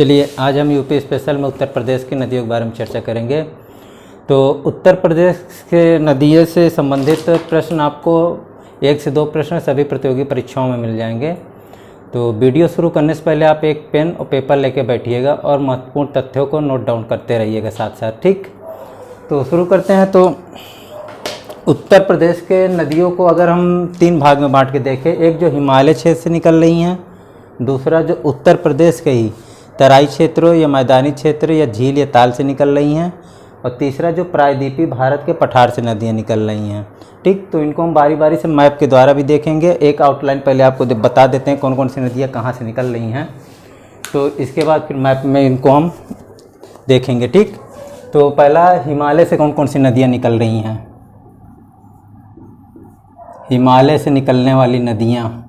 चलिए आज हम यूपी स्पेशल में उत्तर प्रदेश की नदियों के बारे में चर्चा करेंगे। तो उत्तर प्रदेश के नदियों से संबंधित प्रश्न आपको 1 से 2 प्रश्न सभी प्रतियोगी परीक्षाओं में मिल जाएंगे। तो वीडियो शुरू करने से पहले आप एक पेन और पेपर लेके बैठिएगा और महत्वपूर्ण तथ्यों को नोट डाउन करते रहिएगा साथ साथ, ठीक। तो शुरू करते हैं। तो उत्तर प्रदेश के नदियों को अगर हम 3 भाग में बांट के देखें, एक जो हिमालय क्षेत्र से निकल रही हैं, दूसरा जो उत्तर प्रदेश के ही तराई क्षेत्रों या मैदानी क्षेत्र या झील या ताल से निकल रही हैं, और तीसरा जो प्रायद्वीपीय भारत के पठार से नदियाँ निकल रही हैं, ठीक। तो इनको हम बारी बारी से मैप के द्वारा भी देखेंगे। एक आउटलाइन पहले आपको बता देते हैं कौन कौन सी नदियाँ कहाँ से निकल रही हैं, तो इसके बाद फिर मैप में इनको हम देखेंगे, ठीक। तो पहला, हिमालय से कौन कौन सी नदियाँ निकल रही हैं। हिमालय से निकलने वाली नदियाँ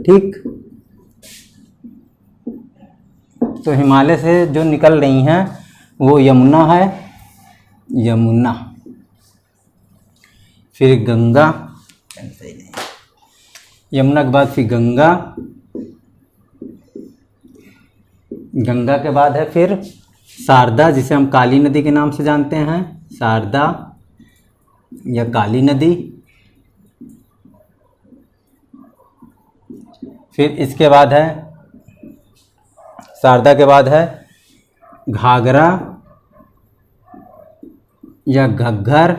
ठीक। तो हिमालय से जो निकल रही हैं वो यमुना है, यमुना, फिर गंगा, यमुना के बाद फिर गंगा, गंगा के बाद है फिर शारदा, जिसे हम काली नदी के नाम से जानते हैं, शारदा या काली नदी। फिर इसके बाद है, शारदा के बाद है घाघरा या घग्गर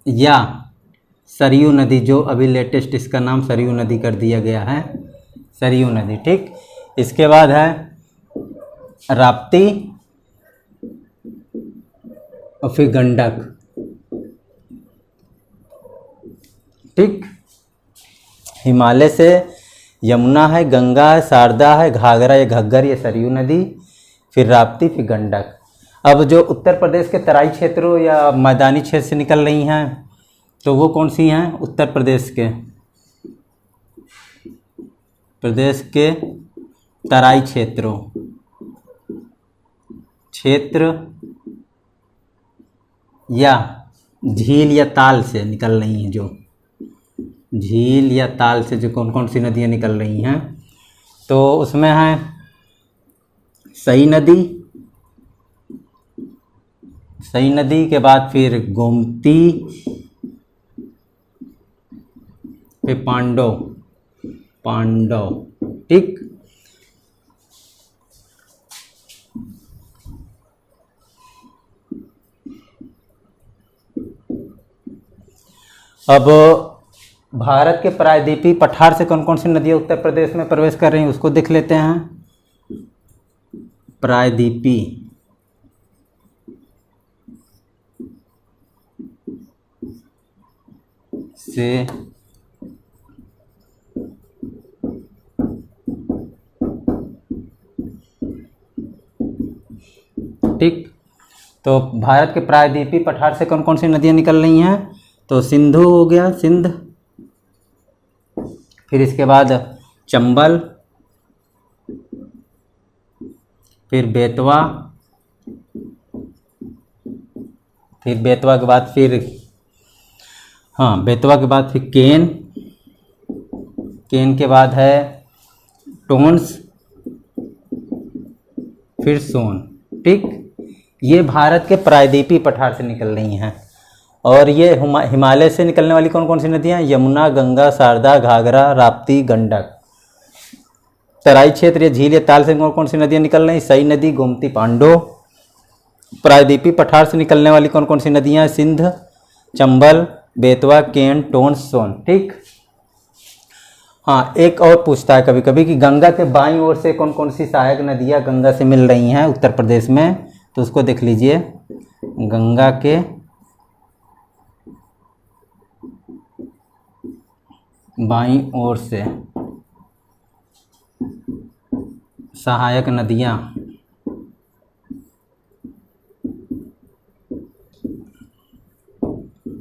या सरयू नदी, जो अभी लेटेस्ट इसका नाम सरयू नदी कर दिया गया है, सरयू नदी, ठीक। इसके बाद है राप्ती और फिर गंडक, ठीक। हिमालय से यमुना है, गंगा है, शारदा है, घाघरा या घग्गर या सरयू नदी, फिर राप्ती, फिर गंडक। अब जो उत्तर प्रदेश के तराई क्षेत्रों या मैदानी क्षेत्र से निकल रही हैं, तो वो कौन सी हैं। उत्तर प्रदेश के तराई क्षेत्र या झील या ताल से निकल रही हैं, जो झील या ताल से जो कौन कौन सी नदियाँ निकल रही हैं, तो उसमें है सई नदी के बाद फिर गोमती, फिर पांडव, ठीक। अब भारत के प्रायद्वीपीय पठार से कौन कौन सी नदियाँ उत्तर प्रदेश में प्रवेश कर रही हैं उसको देख लेते हैं। प्रायद्वीपीय से ठीक। तो भारत के प्रायद्वीपीय पठार से कौन कौन सी नदियाँ निकल रही हैं, तो सिंधु हो गया, सिंध, फिर इसके बाद चंबल, फिर बेतवा, फिर बेतवा के बाद फिर बेतवा के बाद फिर केन के बाद है टोंस, फिर सोन, ठीक। ये भारत के प्रायद्वीपीय पठार से निकल रही हैं। और ये हिमालय से निकलने वाली कौन कौन सी नदियाँ, यमुना, गंगा, शारदा, घाघरा, राप्ती, गंडक। तराई क्षेत्र या झील या ताल से कौन कौन सी नदियाँ निकल रही, सई नदी, गोमती, पांडव। प्रायद्वीपीय पठार से निकलने वाली कौन कौन सी नदियाँ, सिंध, चंबल, बेतवा, केन, टोंस, सोन, ठीक। एक और पूछता है कभी कभी कि गंगा के बाईं ओर से कौन कौन सी सहायक नदियाँ गंगा से मिल रही हैं उत्तर प्रदेश में, तो उसको देख लीजिए। गंगा के बाईं ओर से सहायक नदियाँ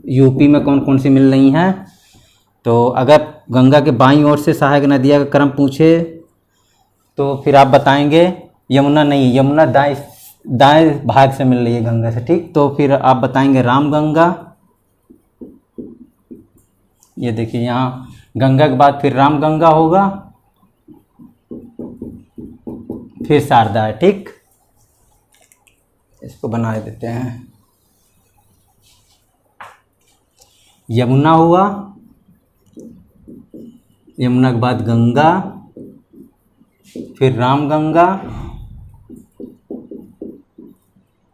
यूपी में कौन कौन सी मिल रही हैं। तो अगर गंगा के बाईं ओर से सहायक नदियाँ का क्रम पूछे तो फिर आप बताएंगे यमुना नहीं, यमुना दाएं भाग से मिल रही है गंगा से, ठीक। तो फिर आप बताएंगे रामगंगा। ये देखिए यहाँ गंगा के बाद फिर रामगंगा होगा, फिर शारदा है, ठीक। इसको बना देते हैं। यमुना हुआ, यमुना के बाद गंगा, फिर रामगंगा,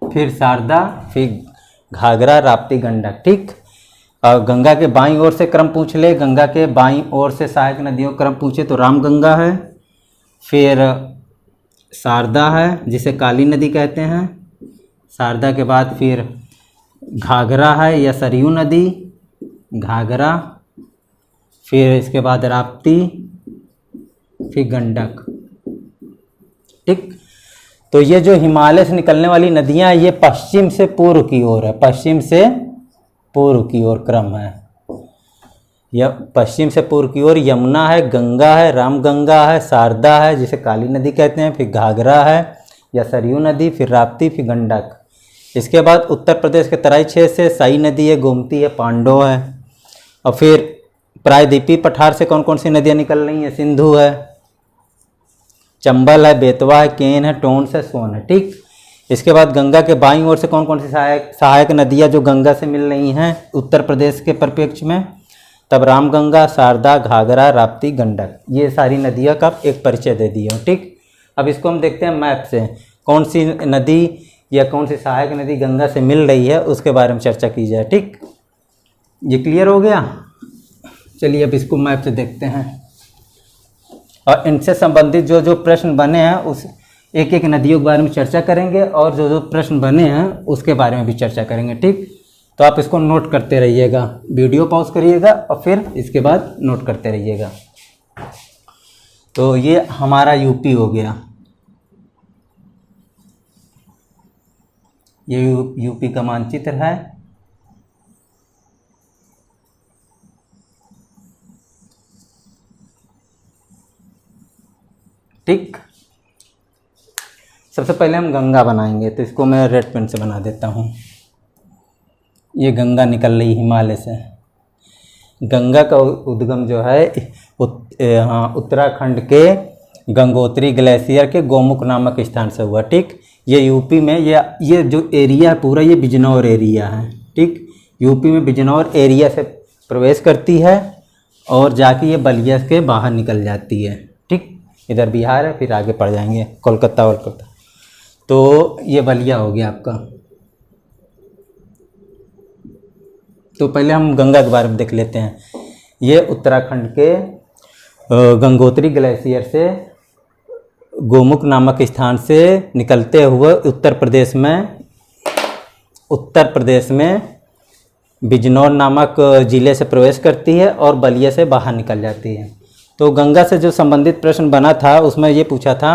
फिर शारदा, फिर घाघरा, राप्ती, गंडक, ठीक। और गंगा के बाईं ओर से क्रम पूछ ले, गंगा के बाईं ओर से सहायक नदियों क्रम पूछे तो रामगंगा है, फिर शारदा है जिसे काली नदी कहते हैं, शारदा के बाद फिर घाघरा है या सरयू नदी, घाघरा, फिर इसके बाद राप्ती, फिर गंडक, ठीक। तो ये जो हिमालय से निकलने वाली नदियां ये पश्चिम से पूर्व की ओर है, पश्चिम से पूर्व की ओर क्रम है। यह पश्चिम से पूर्व की ओर यमुना है, गंगा है, रामगंगा है, शारदा है जिसे काली नदी कहते हैं, फिर घाघरा है या सरयू नदी, फिर राप्ती, फिर गंडक। इसके बाद उत्तर प्रदेश के तराई क्षेत्र से सई नदी है, गोमती है, पांडव है, और फिर प्रायद्वीपीय पठार से कौन कौन सी नदियाँ निकल रही हैं, सिंधु है, चंबल है, बेतवा है, केन है, टोंस है, सोन है, ठीक। इसके बाद गंगा के बाईं ओर से कौन कौन सी सहायक नदियाँ जो गंगा से मिल रही हैं उत्तर प्रदेश के परिप्रेक्ष्य में, तब रामगंगा, शारदा, घाघरा, राप्ती, गंडक, ये सारी नदियों का एक परिचय दे दिया, ठीक। अब इसको हम देखते हैं मैप से, कौन सी नदी या कौन सी सहायक नदी गंगा से मिल रही है उसके बारे में चर्चा की जाए, ठीक। ये क्लियर हो गया। चलिए अब इसको मैप से देखते हैं और इनसे संबंधित जो जो प्रश्न बने हैं उस एक एक नदियों के बारे में चर्चा करेंगे और जो जो प्रश्न बने हैं उसके बारे में भी चर्चा करेंगे, ठीक। तो आप इसको नोट करते रहिएगा, वीडियो पॉज करिएगा और फिर इसके बाद नोट करते रहिएगा। तो ये हमारा यूपी हो गया, ये यूपी का मानचित्र है। ठीक, सबसे पहले हम गंगा बनाएंगे, तो इसको मैं रेड पेन से बना देता हूँ। ये गंगा निकल रही हिमालय से। गंगा का उद्गम जो है उत्तराखंड के गंगोत्री ग्लेशियर के गोमुख नामक स्थान से हुआ, ठीक। ये यूपी में ये जो एरिया है पूरा ये बिजनौर एरिया है, ठीक। यूपी में बिजनौर एरिया से प्रवेश करती है और जाके ये बलिया के बाहर निकल जाती है, ठीक। इधर बिहार है, फिर आगे पड़ जाएंगे कोलकाता। तो ये बलिया हो गया आपका। तो पहले हम गंगा के बारे में देख लेते हैं। ये उत्तराखंड के गंगोत्री ग्लेशियर से गोमुख नामक स्थान से निकलते हुए उत्तर प्रदेश में बिजनौर नामक ज़िले से प्रवेश करती है और बलिया से बाहर निकल जाती है। तो गंगा से जो संबंधित प्रश्न बना था उसमें ये पूछा था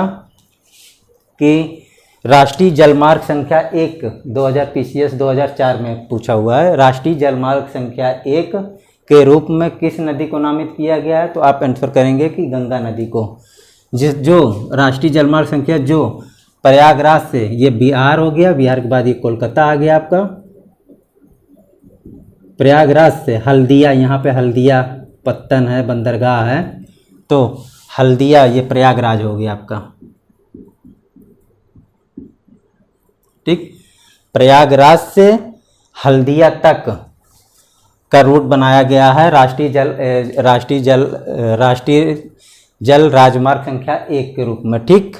कि राष्ट्रीय जलमार्ग संख्या 1 2000 PCS 2004 में पूछा हुआ है, राष्ट्रीय जलमार्ग संख्या 1 के रूप में किस नदी को नामित किया गया है? तो आप आंसर करेंगे कि गंगा नदी को। जो राष्ट्रीय जलमार्ग संख्या जो प्रयागराज से, ये बिहार हो गया, बिहार के बाद ये कोलकाता आ गया आपका, प्रयागराज से हल्दिया, यहाँ पे हल्दिया पत्तन है, बंदरगाह है, तो हल्दिया ये प्रयागराज हो गया आपका, ठीक। प्रयागराज से हल्दिया तक का रूट बनाया गया है राष्ट्रीय जल राजमार्ग संख्या 1 के रूप में, ठीक।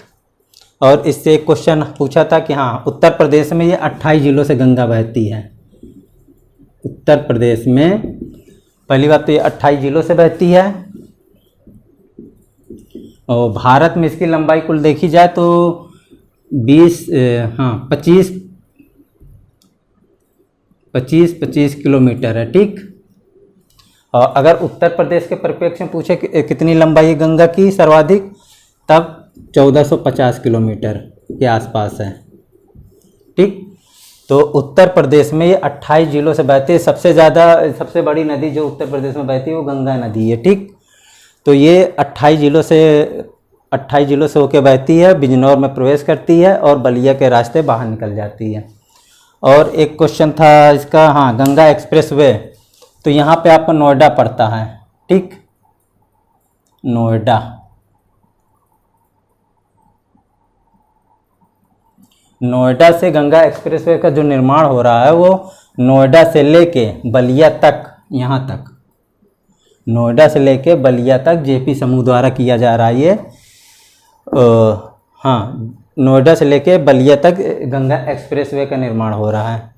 और इससे एक क्वेश्चन पूछा था कि हाँ, उत्तर प्रदेश में ये 28 जिलों से गंगा बहती है। उत्तर प्रदेश में पहली बात तो ये 28 जिलों से बहती है और भारत में इसकी लंबाई कुल देखी जाए तो 25 किलोमीटर है, ठीक। और अगर उत्तर प्रदेश के परिप्रेक्ष्य में पूछे कितनी लंबाई है गंगा की सर्वाधिक, तब 1450 किलोमीटर के आसपास है, ठीक। तो उत्तर प्रदेश में ये 28 जिलों से बहती है। सबसे बड़ी नदी जो उत्तर प्रदेश में बहती है वो गंगा नदी है, ठीक। तो ये 28 28 जिलों से होकर बहती है, बिजनौर में प्रवेश करती है और बलिया के रास्ते बाहर निकल जाती है। और एक क्वेश्चन था इसका, हाँ, गंगा एक्सप्रेस वे, तो यहाँ पे आपका नोएडा पड़ता है, ठीक, नोएडा। नोएडा से गंगा एक्सप्रेसवे का जो निर्माण हो रहा है वो नोएडा से लेके बलिया तक, यहाँ तक, नोएडा से लेके बलिया तक जेपी समूह द्वारा किया जा रहा है ये। हाँ, नोएडा से लेके बलिया तक गंगा एक्सप्रेसवे का निर्माण हो रहा है।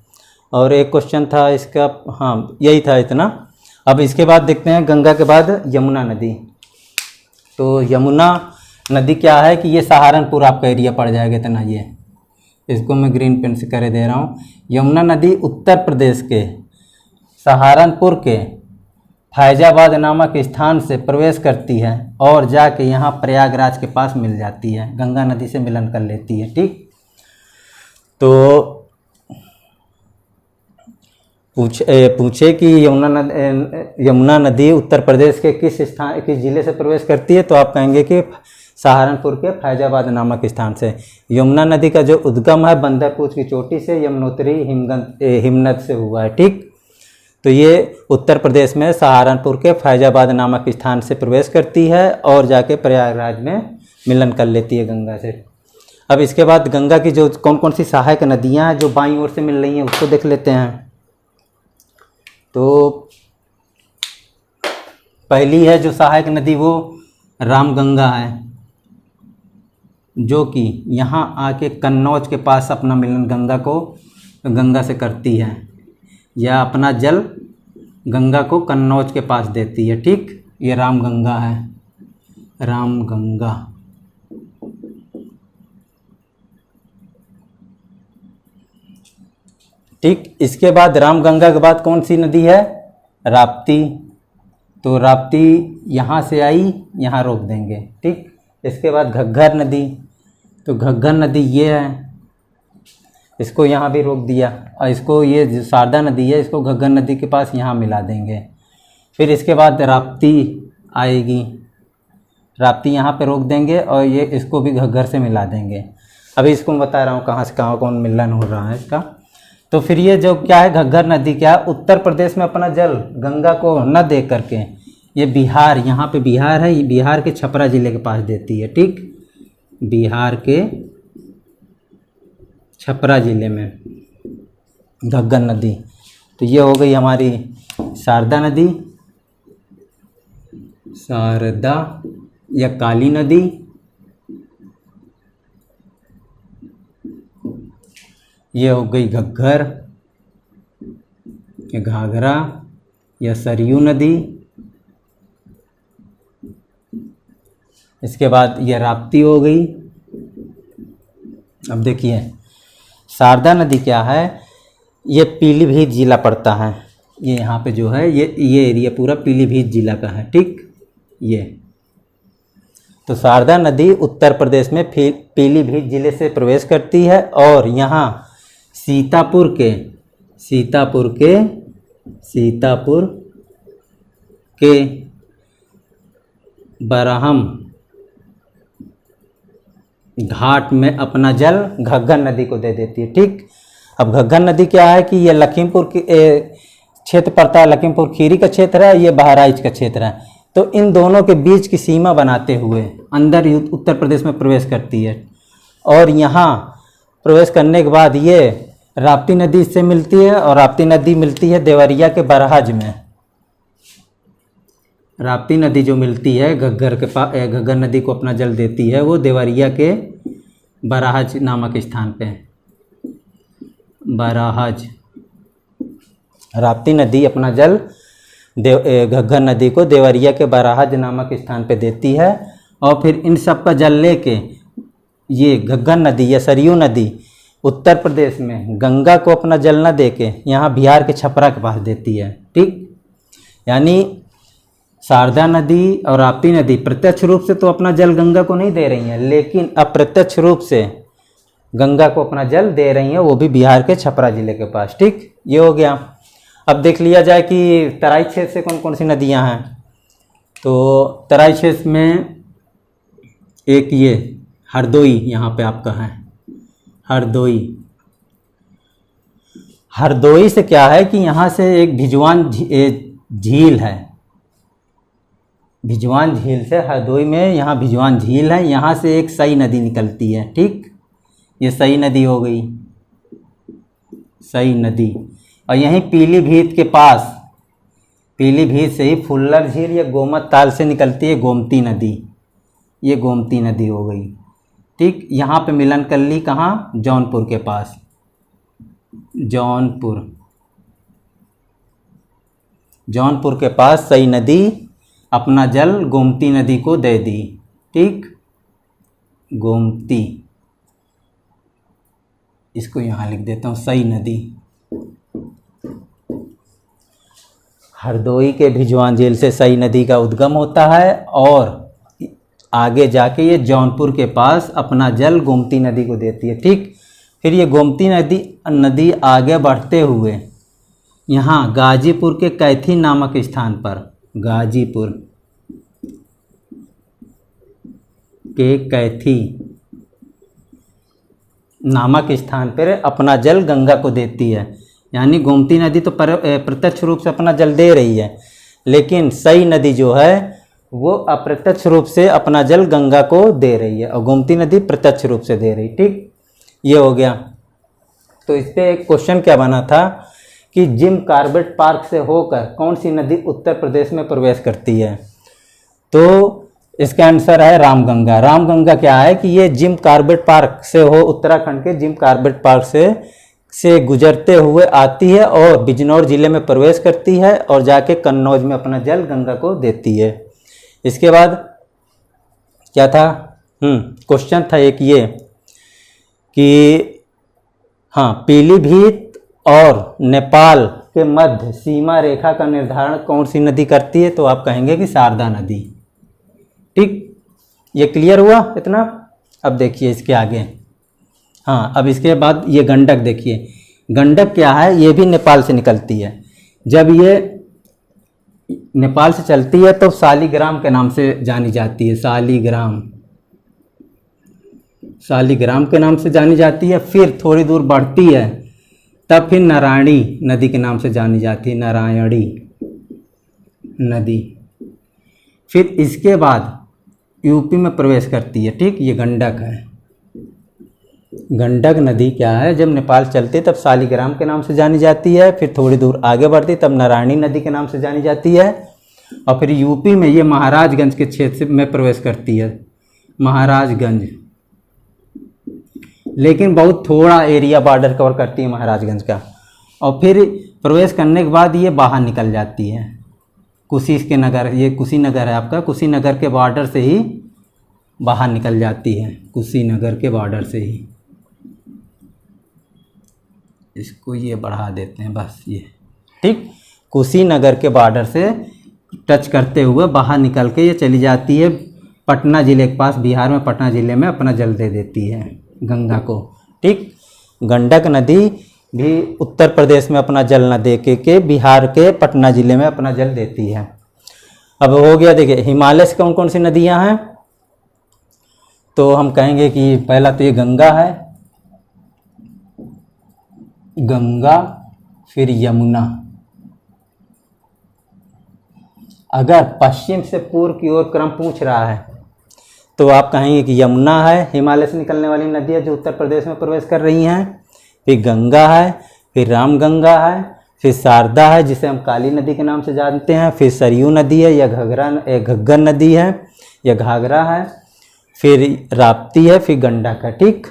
और एक क्वेश्चन था इसका, हाँ यही था इतना। अब इसके बाद देखते हैं गंगा के बाद यमुना नदी। तो यमुना नदी क्या है कि ये सहारनपुर आपका एरिया पड़ जाएगा इतना, ये इसको मैं ग्रीन पेन से करे दे रहा हूँ। यमुना नदी उत्तर प्रदेश के सहारनपुर के फैजाबाद नामक स्थान से प्रवेश करती है और जाके यहाँ प्रयागराज के पास मिल जाती है, गंगा नदी से मिलन कर लेती है, ठीक। तो पूछे कि यमुना नदी उत्तर प्रदेश के किस जिले से प्रवेश करती है, तो आप कहेंगे कि सहारनपुर के फैजाबाद नामक स्थान से। यमुना नदी का जो उद्गम है बंदरपूछ की चोटी से यमुनोत्री हिमनद से हुआ है, ठीक। तो ये उत्तर प्रदेश में सहारनपुर के फैजाबाद नामक स्थान से प्रवेश करती है और जाके प्रयागराज में मिलन कर लेती है गंगा से। अब इसके बाद गंगा की जो कौन कौन सी सहायक नदियाँ हैं जो बाईं ओर से मिल रही हैं उसको देख लेते हैं। तो पहली है जो सहायक नदी वो रामगंगा है, जो कि यहाँ आके कन्नौज के पास अपना मिलन गंगा से करती है, या अपना जल गंगा को कन्नौज के पास देती है, ठीक। ये रामगंगा है, रामगंगा। ठीक, इसके बाद रामगंगा के बाद कौन सी नदी है, राप्ती। तो राप्ती यहाँ से आई, यहाँ रोक देंगे, ठीक। इसके बाद घग्गर नदी, तो घग्गर नदी ये है, इसको यहाँ भी रोक दिया, और इसको ये जो शारदा नदी है इसको घग्गर नदी के पास यहाँ मिला देंगे। फिर इसके बाद राप्ती आएगी, राप्ती यहाँ पे रोक देंगे और ये इसको भी घग्गर से मिला देंगे। अभी इसको मैं बता रहा हूँ कहाँ से कहाँ कौन मिलन हो रहा है इसका। तो फिर ये जो क्या है घग्गर नदी, क्या उत्तर प्रदेश में अपना जल गंगा को न दे करके ये बिहार, यहाँ पे बिहार है, बिहार के छपरा ज़िले के पास देती है, ठीक। बिहार के छपरा ज़िले में घग्गर नदी। तो ये हो गई हमारी शारदा नदी, शारदा या काली नदी। ये हो गई घग्गर या घाघरा या सरयू नदी। इसके बाद ये राप्ती हो गई। अब देखिए शारदा नदी क्या है, ये पीलीभीत जिला पड़ता है, ये यहाँ पे जो है ये एरिया पूरा पीलीभीत जिला का है, ठीक। ये तो शारदा नदी उत्तर प्रदेश में पीलीभीत जिले से प्रवेश करती है और यहाँ सीतापुर के बरहम घाट में अपना जल घग्गर नदी को दे देती है, ठीक। अब घग्गर नदी क्या है कि ये लखीमपुर की क्षेत्र पड़ता है, लखीमपुर खीरी का क्षेत्र है, ये बहराइच का क्षेत्र है। तो इन दोनों के बीच की सीमा बनाते हुए अंदर उत्तर प्रदेश में प्रवेश करती है और यहाँ प्रवेश करने के बाद ये राप्ती नदी से मिलती है और राप्ती नदी मिलती है देवरिया के बरहाज में। राप्ती नदी जो मिलती है घग्गर के पास, घग्गर नदी को अपना जल देती है वो देवरिया के बरहाज नामक स्थान पे, बरहाज। राप्ती नदी अपना जल घग्गर नदी को देवरिया के बरहाज नामक स्थान पे देती है और फिर इन सब का जल लेके ये घग्गर नदी या सरयू नदी उत्तर प्रदेश में गंगा को अपना जल न देके यहाँ बिहार के छपरा के पास देती है, ठीक। यानी शारदा नदी और राप्ती नदी प्रत्यक्ष रूप से तो अपना जल गंगा को नहीं दे रही हैं, लेकिन अप्रत्यक्ष रूप से गंगा को अपना जल दे रही हैं, वो भी बिहार के छपरा जिले के पास, ठीक। ये हो गया। अब देख लिया जाए कि तराई क्षेत्र से कौन कौन सी नदियां हैं। तो तराई क्षेत्र में एक ये हरदोई यहाँ पे आपका है, हरदोई। हरदोई से क्या है कि यहाँ से एक भिजवान झील है, भिजवान झील से हरदोई में यहाँ भिजवान झील है, यहाँ से एक सई नदी निकलती है। ठीक, ये सई नदी हो गई, सई नदी। और यहीं पीलीभीत के पास, पीलीभीत से ही फुल्लर झील या गोमत ताल से निकलती है गोमती नदी, ये गोमती नदी हो गई। ठीक, यहाँ पे मिलन कर ली कहाँ, जौनपुर के पास, जौनपुर, जौनपुर के पास सई नदी अपना जल गोमती नदी को दे दी। ठीक, गोमती, इसको यहाँ लिख देता हूँ, सई नदी। हरदोई के भिजवान झील से सई नदी का उद्गम होता है और आगे जाके ये जौनपुर के पास अपना जल गोमती नदी को देती है। ठीक, फिर ये गोमती नदी आगे बढ़ते हुए यहाँ गाजीपुर के कैथी नामक स्थान पर, गाजीपुर के कैथी नामक स्थान पर अपना जल गंगा को देती है। यानी गोमती नदी तो प्रत्यक्ष रूप से अपना जल दे रही है, लेकिन सई नदी जो है वो अप्रत्यक्ष रूप से अपना जल गंगा को दे रही है और गोमती नदी प्रत्यक्ष रूप से दे रही। ठीक, ये हो गया। तो इस पे एक क्वेश्चन क्या बना था कि जिम कॉर्बेट पार्क से होकर कौन सी नदी उत्तर प्रदेश में प्रवेश करती है, तो इसका आंसर है रामगंगा। रामगंगा क्या है कि ये जिम कॉर्बेट पार्क से हो, उत्तराखंड के जिम कॉर्बेट पार्क से गुजरते हुए आती है और बिजनौर जिले में प्रवेश करती है और जाके कन्नौज में अपना जल गंगा को देती है। इसके बाद क्या था, क्वेश्चन था एक ये कि हाँ, पीलीभीत और नेपाल के मध्य सीमा रेखा का निर्धारण कौन सी नदी करती है, तो आप कहेंगे कि शारदा नदी। ठीक, ये क्लियर हुआ इतना। अब देखिए इसके आगे, हाँ, अब इसके बाद ये गंडक देखिए, गंडक क्या है, ये भी नेपाल से निकलती है। जब ये नेपाल से चलती है तो शालिग्राम के नाम से जानी जाती है, शालिग्राम, शालिग्राम के नाम से जानी जाती है। फिर थोड़ी दूर बढ़ती है तब फिर नारायणी नदी के नाम से जानी जाती है, नारायणी नदी। फिर इसके बाद यूपी में प्रवेश करती है। ठीक, ये गंडक है, गंडक नदी क्या है, जब नेपाल चलती है तब शालिग्राम के नाम से जानी जाती है, फिर थोड़ी दूर आगे बढ़ती तब नारायणी नदी के नाम से जानी जाती है और फिर यूपी में ये महाराजगंज के क्षेत्र में प्रवेश करती है, महाराजगंज। लेकिन बहुत थोड़ा एरिया बॉर्डर कवर करती है महाराजगंज का, और फिर प्रवेश करने के बाद ये बाहर निकल जाती है कुशी के नगर, ये कुशीनगर है आपका, कुशीनगर के बॉर्डर से ही बाहर निकल जाती है, कुशीनगर के बॉर्डर से ही। इसको ये बढ़ा देते हैं बस ये। ठीक, कुशीनगर के बॉर्डर से टच करते हुए बाहर निकल के ये चली जाती है पटना ज़िले के पास, बिहार में पटना ज़िले में अपना जल दे देती है गंगा को। ठीक, गंडक नदी भी उत्तर प्रदेश में अपना जल न दे के बिहार के पटना ज़िले में अपना जल देती है। अब हो गया, देखिए हिमालय से कौन कौन सी नदियां हैं, तो हम कहेंगे कि पहला तो ये गंगा है, गंगा, फिर यमुना। अगर पश्चिम से पूर्व की ओर क्रम पूछ रहा है तो आप कहेंगे कि यमुना है, हिमालय से निकलने वाली नदियाँ जो उत्तर प्रदेश में प्रवेश कर रही हैं, फिर गंगा है, फिर रामगंगा है, फिर शारदा है जिसे हम काली नदी के नाम से जानते हैं, फिर सरयू नदी है या घग्गर नदी है या घाघरा है, फिर राप्ती है, फिर गंडक है। ठीक,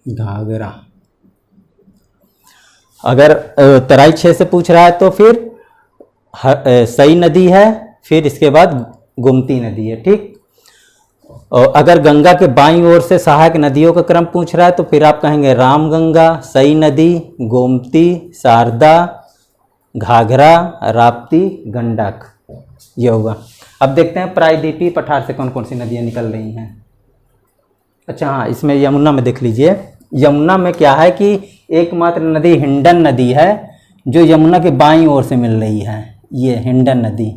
घाघरा। अगर तराई क्षेत्र से पूछ रहा है तो फिर सई नदी है, फिर इसके बाद गोमती नदी है। ठीक, और अगर गंगा के बाईं ओर से सहायक नदियों का क्रम पूछ रहा है तो फिर आप कहेंगे रामगंगा, सई नदी, गोमती, शारदा, घाघरा, राप्ती, गंडक, ये होगा। अब देखते हैं प्रायद्वीपीय पठार से कौन कौन सी नदियाँ निकल रही हैं। अच्छा हाँ, इसमें यमुना में देख लीजिए, यमुना में क्या है कि एकमात्र नदी हिंडन नदी है जो यमुना के बाईं ओर से मिल रही है, ये हिंडन नदी।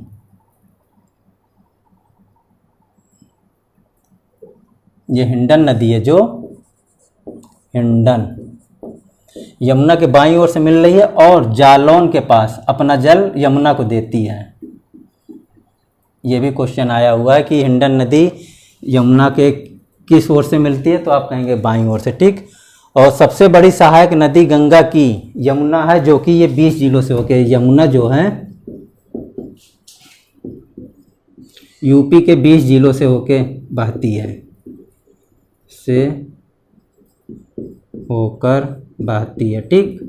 ये हिंडन नदी है, जो हिंडन यमुना के बाईं ओर से मिल रही है और जालौन के पास अपना जल यमुना को देती है। ये भी क्वेश्चन आया हुआ है कि हिंडन नदी यमुना के किस ओर से मिलती है, तो आप कहेंगे बाईं ओर से, ठीक। और सबसे बड़ी सहायक नदी गंगा की यमुना है, जो कि ये 20 जिलों से होके, यमुना जो है यूपी के 20 जिलों से होके बहती है, से होकर बहती है, ठीक।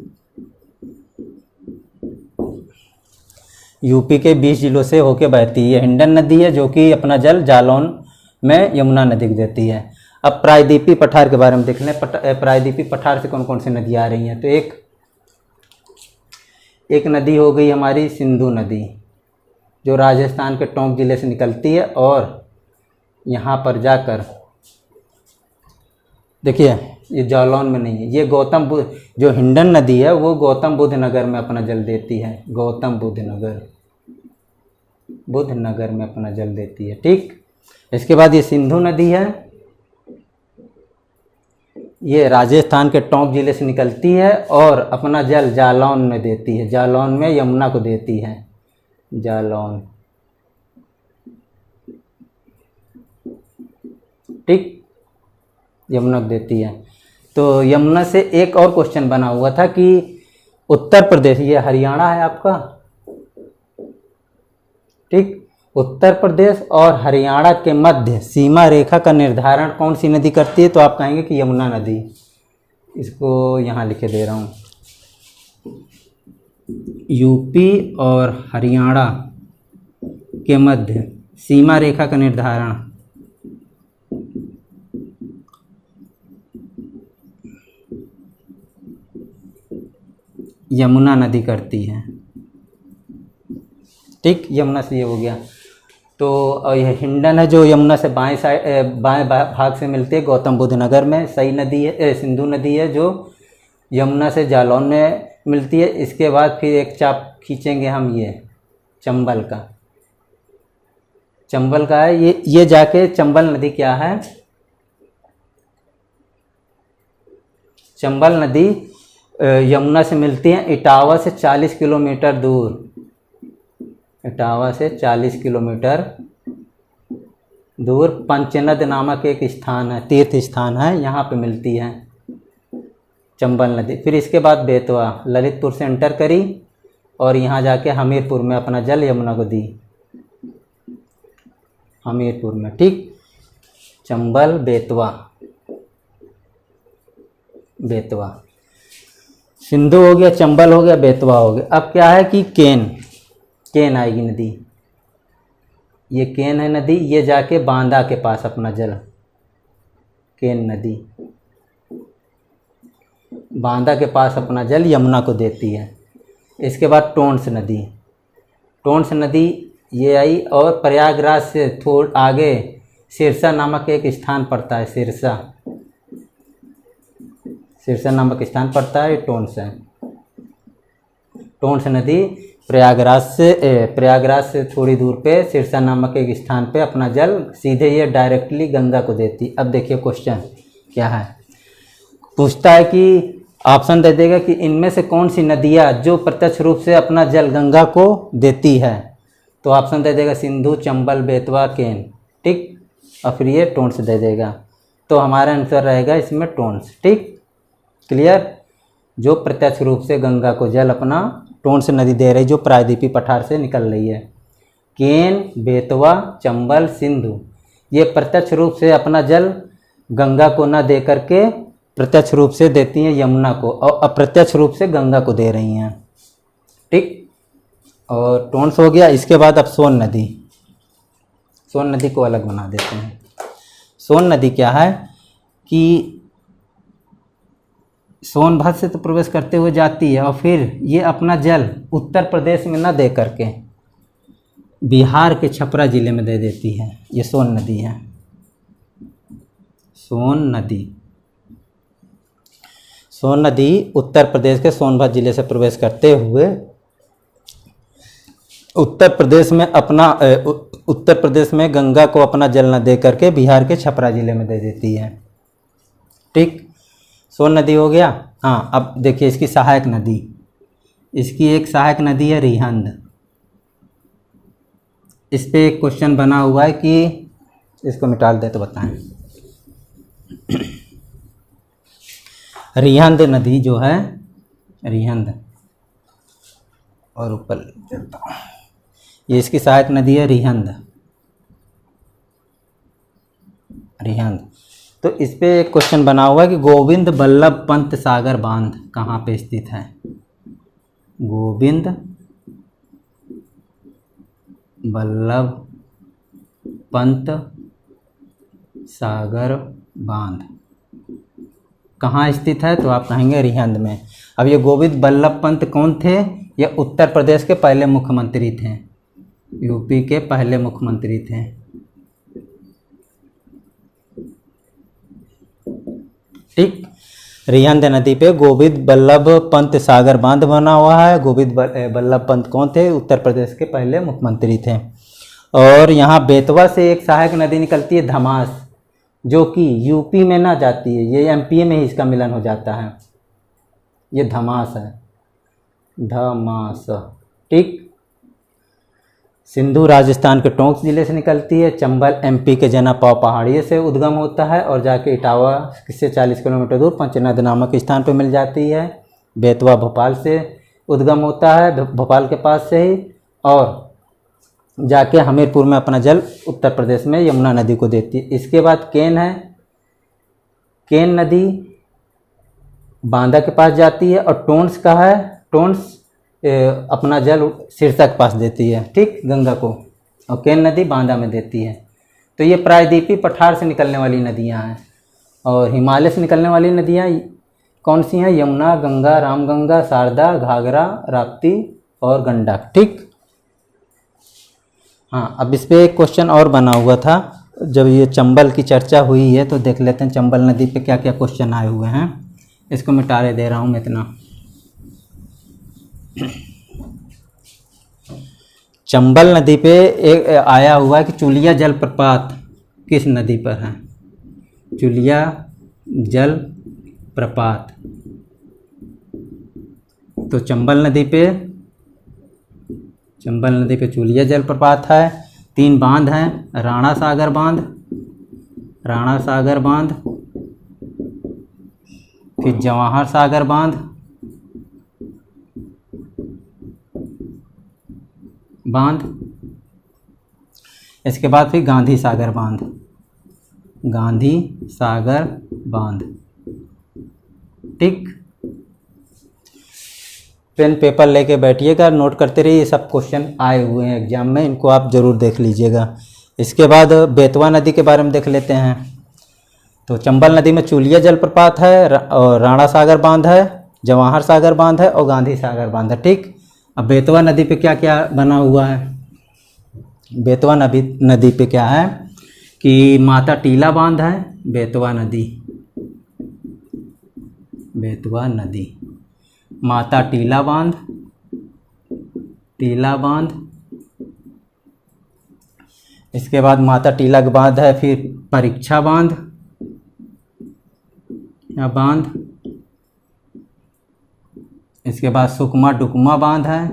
यूपी के 20 जिलों से होके बहती है, हिंडन नदी है, जो कि अपना जल जालौन में यमुना नदी को देती है। अब प्रायद्वीपीय पठार के बारे में देख लें। प्रायद्वीपीय पठार से कौन कौन सी नदियाँ आ रही हैं, तो एक नदी हो गई हमारी सिंधु नदी, जो राजस्थान के टोंक जिले से निकलती है और यहाँ पर जाकर, देखिए ये जालौन में नहीं है, ये गौतम बुद्ध, जो हिंडन नदी है वो गौतम बुद्ध नगर में अपना जल देती है, गौतम बुद्ध नगर में अपना जल देती है, ठीक। इसके बाद ये सिंधु नदी है, ये राजस्थान के टोंक जिले से निकलती है और अपना जल जालौन में देती है, जालौन में यमुना को देती है, जालौन, ठीक, यमुना को देती है। तो यमुना से एक और क्वेश्चन बना हुआ था कि उत्तर प्रदेश, ये हरियाणा है आपका, ठीक, उत्तर प्रदेश और हरियाणा के मध्य सीमा रेखा का निर्धारण कौन सी नदी करती है, तो आप कहेंगे कि यमुना नदी। इसको यहाँ लिखे दे रहा हूँ, यूपी और हरियाणा के मध्य सीमा रेखा का निर्धारण यमुना नदी करती है, ठीक। यमुना से ये हो गया। तो यह हिंडन है, जो यमुना से बाएं भाग से मिलती है गौतम बुद्ध नगर में, सही नदी है, सिंधु नदी है, जो यमुना से जालौन में मिलती है। इसके बाद फिर एक चाप खींचेंगे हम, ये चंबल का है, ये जाके चंबल नदी क्या है, चंबल नदी यमुना से मिलती है इटावा से 40 किलोमीटर दूर, इटावा से 40 किलोमीटर दूर पंचनद नामक एक स्थान है, तीर्थ स्थान है, यहाँ पे मिलती है चंबल नदी। फिर इसके बाद बेतवा, ललितपुर से एंटर करी और यहाँ जाके हमीरपुर में अपना जल यमुना को दी, हमीरपुर में, ठीक। चंबल, बेतवा, सिंधु हो गया, चंबल हो गया, बेतवा हो गया। अब क्या है कि केन आएगी नदी, ये केन है नदी, ये जाके बांदा के पास अपना जल, केन नदी बांदा के पास अपना जल यमुना को देती है। इसके बाद टोंस नदी ये आई और प्रयागराज से थोड़ा आगे सिरसा नामक एक स्थान पड़ता है, सिरसा नामक स्थान पड़ता है, टोंस है। टोंस नदी प्रयागराज से थोड़ी दूर पे सिरसा नामक एक स्थान पे अपना जल सीधे ये डायरेक्टली गंगा को देती। अब देखिए क्वेश्चन क्या है, पूछता है कि ऑप्शन दे देगा कि इनमें से कौन सी नदियाँ जो प्रत्यक्ष रूप से अपना जल गंगा को देती है, तो ऑप्शन दे देगा सिंधु, चंबल, बेतवा, केन, ठीक। और फिर ये टोंस दे देगा, तो हमारा आंसर रहेगा इसमें टोंस, ठीक, क्लियर। जो प्रत्यक्ष रूप से गंगा को जल अपना टोंस नदी दे रही, जो प्रायद्वीपीय पठार से निकल रही है। केन, बेतवा, चंबल, सिंधु ये प्रत्यक्ष रूप से अपना जल गंगा को न दे करके प्रत्यक्ष रूप से देती हैं यमुना को, और अप्रत्यक्ष रूप से गंगा को दे रही हैं, ठीक। और टोंस हो गया। इसके बाद अब सोन नदी को अलग बना देते हैं। सोन नदी क्या है कि सोनभद्र से तो प्रवेश करते हुए जाती है और फिर ये अपना जल उत्तर प्रदेश में न दे करके बिहार के छपरा जिले में दे देती है। ये सोन नदी है, सोन नदी उत्तर प्रदेश के सोनभद्र जिले से प्रवेश करते हुए उत्तर प्रदेश में उत्तर प्रदेश में गंगा को अपना जल न दे करके बिहार के छपरा जिले में दे देती है। ठीक, सोन नदी हो गया। हाँ, अब देखिए इसकी सहायक नदी, इसकी एक सहायक नदी है रिहंद। इस पे एक क्वेश्चन बना हुआ है कि इसको मिटा दे तो बताएं। रिहंद नदी जो है, रिहंद, और ऊपर चलता हूँ, ये इसकी सहायक नदी है रिहंद। रिहंद। तो इस पे एक क्वेश्चन बना हुआ है कि गोविंद बल्लभ पंत सागर बांध कहाँ पे स्थित है? गोविंद बल्लभ पंत सागर बांध कहाँ स्थित है? तो आप कहेंगे रिहंद में। अब ये गोविंद बल्लभ पंत कौन थे? ये उत्तर प्रदेश के पहले मुख्यमंत्री थे, यूपी के पहले मुख्यमंत्री थे। ठीक, रिहंद नदी पे गोविंद बल्लभ पंत सागर बांध बना हुआ है। गोविंद बल्लभ पंत कौन थे? उत्तर प्रदेश के पहले मुख्यमंत्री थे। और यहाँ बेतवा से एक सहायक नदी निकलती है धमास, जो कि यूपी में ना जाती है, ये एमपी में ही इसका मिलन हो जाता है। ये धमास है, धमास। ठीक, सिंधु राजस्थान के टोंक जिले से निकलती है। चंबल एमपी के जनापाव पहाड़ियों से उद्गम होता है और जाके इटावा से 40 किलोमीटर दूर पंचनद नामक स्थान पर मिल जाती है। बेतवा भोपाल से उद्गम होता है, भोपाल के पास से ही, और जाके हमीरपुर में अपना जल उत्तर प्रदेश में यमुना नदी को देती है। इसके बाद केन है, केन नदी बांदा के पास जाती है। और टोंस का है, टोंस अपना जल सिरसा के पास देती है। ठीक, गंगा को, और केन नदी बांदा में देती है। तो ये प्रायद्वीपीय पठार से निकलने वाली नदियां हैं। और हिमालय से निकलने वाली नदियां कौन सी हैं? यमुना, गंगा, रामगंगा, शारदा, घाघरा, राप्ती और गंडक। ठीक, हाँ, अब इस पे एक क्वेश्चन और बना हुआ था। जब ये चंबल की चर्चा हुई है तो देख लेते हैं चंबल नदी पे क्या क्या क्वेश्चन आए हुए हैं। इसको मिटारे दे रहा हूँ मैं इतना। चंबल नदी पे एक आया हुआ है कि चुलिया जलप्रपात किस नदी पर है? चुलिया जल प्रपात, तो चंबल नदी पे चुलिया जलप्रपात है। 3 बांध हैं, राणा सागर बांध, फिर जवाहर सागर बांध, इसके बाद फिर गांधी सागर बांध। ठीक, पेन पेपर लेके बैठिएगा, नोट करते रहिए। ये सब क्वेश्चन आए हुए हैं एग्जाम में, इनको आप ज़रूर देख लीजिएगा। इसके बाद बेतवा नदी के बारे में देख लेते हैं। तो चंबल नदी में चुलिया जलप्रपात है, और राणा सागर बांध है, जवाहर सागर बांध है और गांधी सागर बांध है। ठीक, अब बेतवा नदी पे क्या क्या बना हुआ है? बेतवा नदी पे क्या है कि माता टीला बांध है। बेतवा नदी, माता टीला बांध। इसके बाद माता टीला का बांध है, फिर परीक्षा बांध, इसके बाद सुकमा डुकमा बांध है,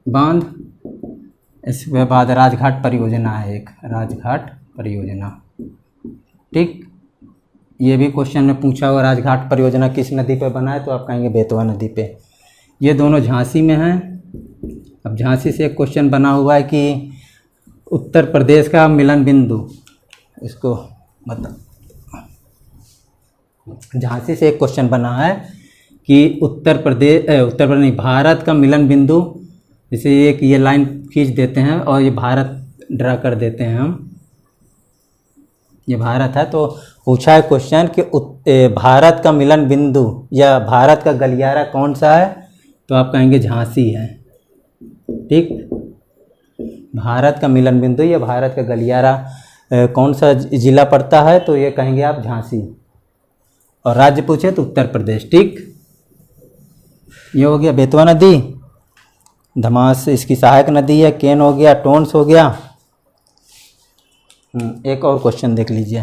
बांध। इसके बाद राजघाट परियोजना है एक, राजघाट परियोजना। ठीक, ये भी क्वेश्चन में पूछा हुआ, राजघाट परियोजना किस नदी पे बना है? तो आप कहेंगे बेतवा नदी पे। ये दोनों झांसी में हैं। अब झांसी से एक क्वेश्चन बना हुआ है कि उत्तर प्रदेश का मिलन बिंदु, इसको बता। झांसी से एक क्वेश्चन बना है कि उत्तर प्रदेश नहीं, भारत का मिलन बिंदु, जैसे एक ये लाइन खींच देते हैं और ये भारत ड्रा कर देते हैं हम, ये भारत है। तो पूछा है क्वेश्चन कि भारत का मिलन बिंदु या भारत का गलियारा कौन सा है? तो आप कहेंगे झांसी है। ठीक, भारत का मिलन बिंदु या भारत का गलियारा कौन सा जिला पड़ता है? तो ये कहेंगे आप झांसी। और राज्य पूछे तो उत्तर प्रदेश। ठीक, ये हो गया बेतवा नदी, धमास इसकी सहायक नदी है, केन हो गया, टोन्स हो गया। एक और क्वेश्चन देख लीजिए।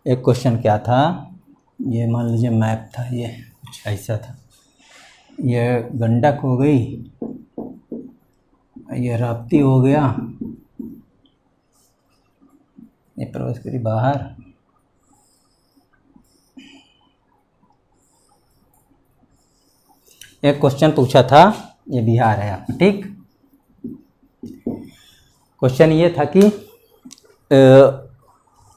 एक क्वेश्चन क्या था, ये मान लीजिए मैप था, ये कुछ ऐसा था, ये गंडक हो गई, ये राप्ती हो गया, ये प्रवेश करी बाहर, एक क्वेश्चन पूछा था, ये बिहार है आपका। ठीक, क्वेश्चन ये था कि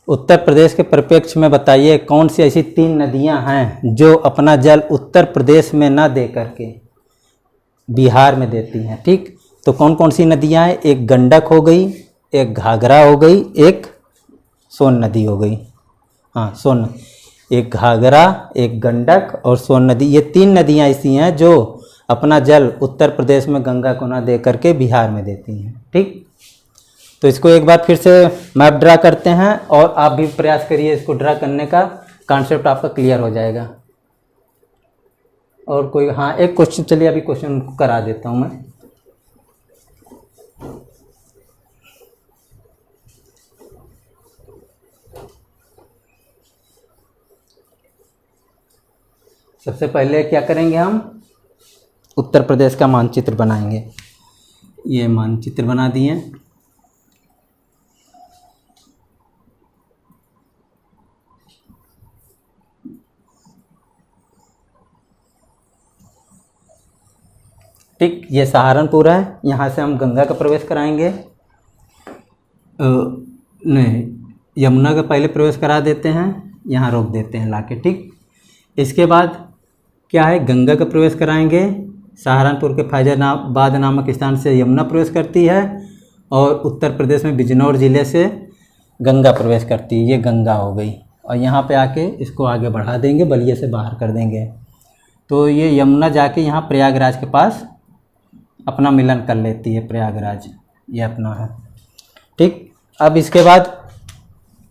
उत्तर प्रदेश के परिप्रेक्ष्य में बताइए कौन सी ऐसी 3 नदियां हैं जो अपना जल उत्तर प्रदेश में ना दे करके बिहार में देती हैं। ठीक, तो कौन कौन सी नदियां हैं? एक गंडक हो गई, एक घाघरा हो गई, एक सोन नदी हो गई। हाँ, सोन, एक घाघरा, एक गंडक और सोन नदी, ये 3 नदियां ऐसी हैं जो अपना जल उत्तर प्रदेश में गंगा को ना दे करके बिहार में देती हैं। ठीक, तो इसको एक बार फिर से मैप ड्रा करते हैं और आप भी प्रयास करिए, इसको ड्रा करने का कॉन्सेप्ट आपका क्लियर हो जाएगा। और कोई, हाँ एक क्वेश्चन, चलिए अभी क्वेश्चन करा देता हूँ मैं। सबसे पहले क्या करेंगे, हम उत्तर प्रदेश का मानचित्र बनाएंगे। ये मानचित्र बना दिए। ठीक, ये सहारनपुर है, यहाँ से हम गंगा का प्रवेश कराएंगे। नहीं, यमुना का पहले प्रवेश करा देते हैं, यहाँ रोक देते हैं लाके। ठीक, इसके बाद क्या है, गंगा का प्रवेश कराएंगे। सहारनपुर के फैजाबाद नामक स्थान से यमुना प्रवेश करती है और उत्तर प्रदेश में बिजनौर ज़िले से गंगा प्रवेश करती है। ये गंगा हो गई और यहाँ पे आके इसको आगे बढ़ा देंगे, बलिया से बाहर कर देंगे। तो ये यमुना जाके यहाँ प्रयागराज के पास अपना मिलन कर लेती है, प्रयागराज ये अपना है। ठीक, अब इसके बाद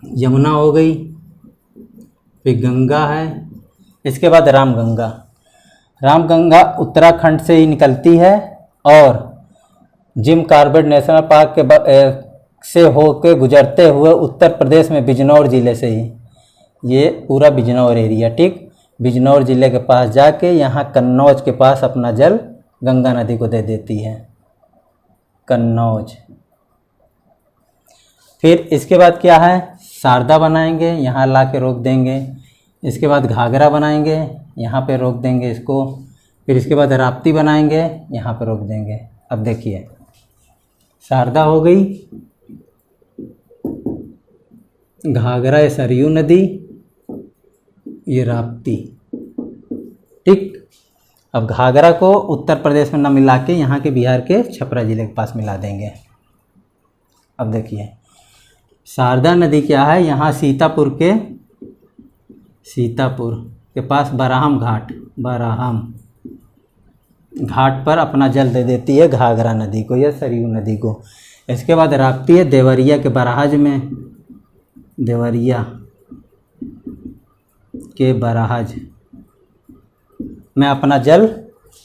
यमुना हो गई, फिर गंगा है, इसके बाद रामगंगा। रामगंगा उत्तराखंड से ही निकलती है और जिम कॉर्बेट नेशनल पार्क के से होकर गुजरते हुए उत्तर प्रदेश में बिजनौर ज़िले से ही, ये पूरा बिजनौर एरिया। ठीक, बिजनौर ज़िले के पास जाके यहाँ कन्नौज के पास अपना जल गंगा नदी को दे देती है, कन्नौज। फिर इसके बाद क्या है, शारदा बनाएंगे, यहाँ ला के रोक देंगे। इसके बाद घाघरा बनाएंगे, यहाँ पे रोक देंगे इसको। फिर इसके बाद राप्ती बनाएंगे, यहाँ पे रोक देंगे। अब देखिए, शारदा हो गई, घाघरा ये सरयू नदी, ये राप्ती। ठीक, अब घाघरा को उत्तर प्रदेश में न मिला के यहाँ के बिहार के छपरा ज़िले के पास मिला देंगे। अब देखिए, शारदा नदी क्या है, यहाँ सीतापुर के पास बराहम घाट पर अपना जल दे देती है घाघरा नदी को या सरयू नदी को। इसके बाद राप्ती है देवरिया के बराज में, देवरिया के बराज में अपना जल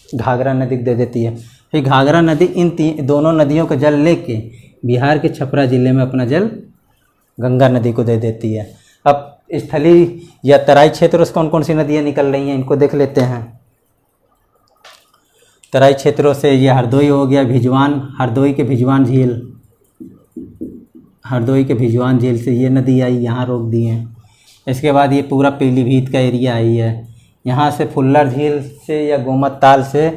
घाघरा नदी दे देती है। फिर घाघरा नदी इन दोनों नदियों का जल लेके बिहार के छपरा ज़िले में अपना जल गंगा नदी को दे देती है। अब स्थलीय या तराई क्षेत्रों से कौन कौन सी नदियाँ निकल रही हैं, इनको देख लेते हैं। तराई क्षेत्रों से ये हरदोई हो गया, भिजवान, हरदोई के भिजवान झील से ये नदी आई, यहाँ रोक दी है। इसके बाद ये पूरा पीलीभीत का एरिया आई है, यहाँ से फुल्लर झील से या गोमत ताल से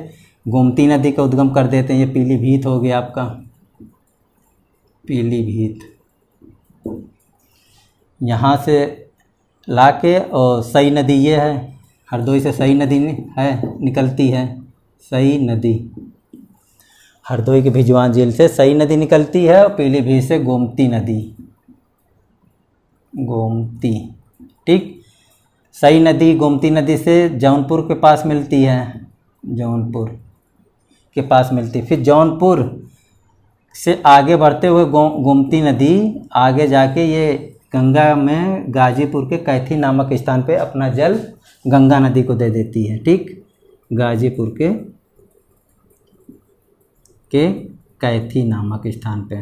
गोमती नदी का उद्गम कर देते हैं। ये पीलीभीत हो गया आपका, पीलीभीत। यहाँ से लाके और सई नदी ये है, हरदोई से सई नदी है निकलती है, सई नदी हरदोई के भिजवान झील से सई नदी निकलती है और पीलीभीत से गोमती नदी, गोमती। ठीक, सई नदी गोमती नदी से जौनपुर के पास मिलती है, जौनपुर के पास मिलती है। फिर जौनपुर से आगे बढ़ते हुए गोमती नदी आगे जाके ये गंगा में गाजीपुर के कैथी नामक स्थान पे अपना जल गंगा नदी को दे देती है। ठीक, गाजीपुर के कैथी नामक स्थान पे।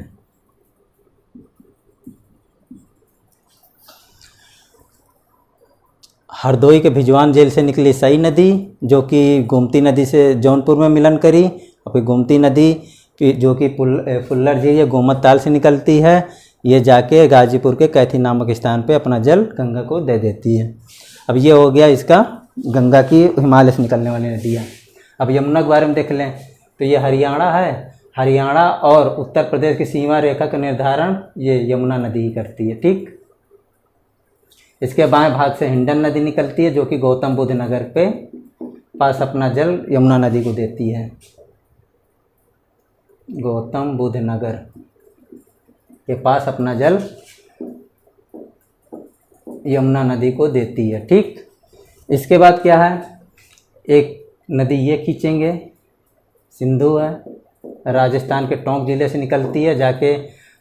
हरदोई के भिजवान जेल से निकली सई नदी, जो कि गोमती नदी से जौनपुर में मिलन करी, और फिर गोमती नदी की जो कि फुल्लर झील या गोमत ताल से निकलती है, ये जाके गाजीपुर के कैथी नामक स्थान पे अपना जल गंगा को दे देती है। अब ये हो गया इसका गंगा की हिमालय से निकलने वाली नदियाँ। अब यमुना के बारे में देख लें तो ये हरियाणा है, हरियाणा और उत्तर प्रदेश की सीमा रेखा का निर्धारण ये यमुना नदी ही करती है। ठीक, इसके बाएं भाग से हिंडन नदी निकलती है, जो कि गौतम बुद्ध नगर पे पास अपना जल यमुना नदी को देती है। गौतम बुद्ध नगर के पास अपना जल यमुना नदी को देती है। ठीक, इसके बाद क्या है, एक नदी ये खींचेंगे, सिंधु है, राजस्थान के टोंक जिले से निकलती है, जाके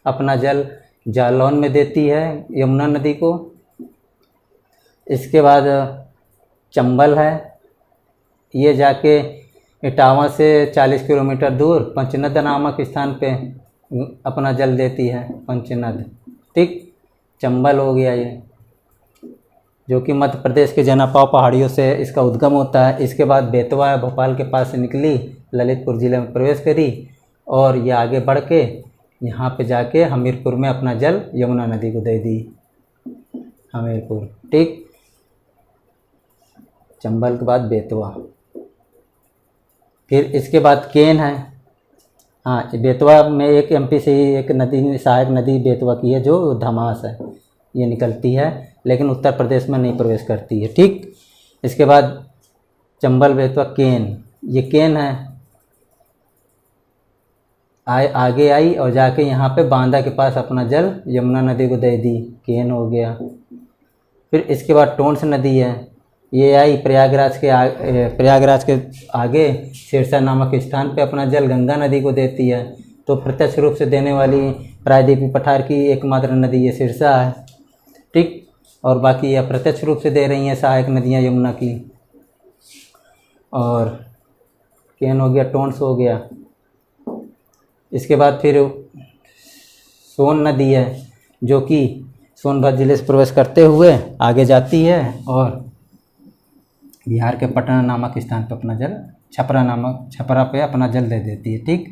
अपना जल जालौन में देती है यमुना नदी को। इसके बाद चंबल है, ये जाके इटावा से 40 किलोमीटर दूर पंचनद नामक स्थान पे अपना जल देती है, पंचनद। ठीक, चंबल हो गया ये, जो कि मध्य प्रदेश के जनापाव पहाड़ियों से इसका उद्गम होता है। इसके बाद बेतवा भोपाल के पास से निकली, ललितपुर ज़िले में प्रवेश करी, और ये आगे बढ़ के यहाँ पे जाके हमीरपुर में अपना जल यमुना नदी को दे दी, हमीरपुर। ठीक, चंबल के बाद बेतवा, फिर इसके बाद केन है। हाँ, बेतवा में एक एमपी से ही एक नदी, सहायक नदी बेतवा की है, जो धमास है, ये निकलती है, लेकिन उत्तर प्रदेश में नहीं प्रवेश करती है। ठीक, इसके बाद चंबल बेतवा केन, ये केन है, आगे आई और जाके यहाँ पे बांदा के पास अपना जल यमुना नदी को दे दी, केन हो गया। फिर इसके बाद टोंस नदी है, ये आई प्रयागराज के आगे सिरसा नामक स्थान पे अपना जल गंगा नदी को देती है। तो प्रत्यक्ष रूप से देने वाली प्रायद्वीपीय पठार की एकमात्र नदी ये सिरसा है। ठीक, और बाकी अप्रत्यक्ष रूप से दे रही हैं सहायक नदियाँ यमुना की। और केन हो गया, टोंस हो गया। इसके बाद फिर सोन नदी है, जो कि सोनभद्र जिले से प्रवेश करते हुए आगे जाती है और बिहार के पटना नामक स्थान पर अपना जल, छपरा पे अपना जल दे देती है। ठीक,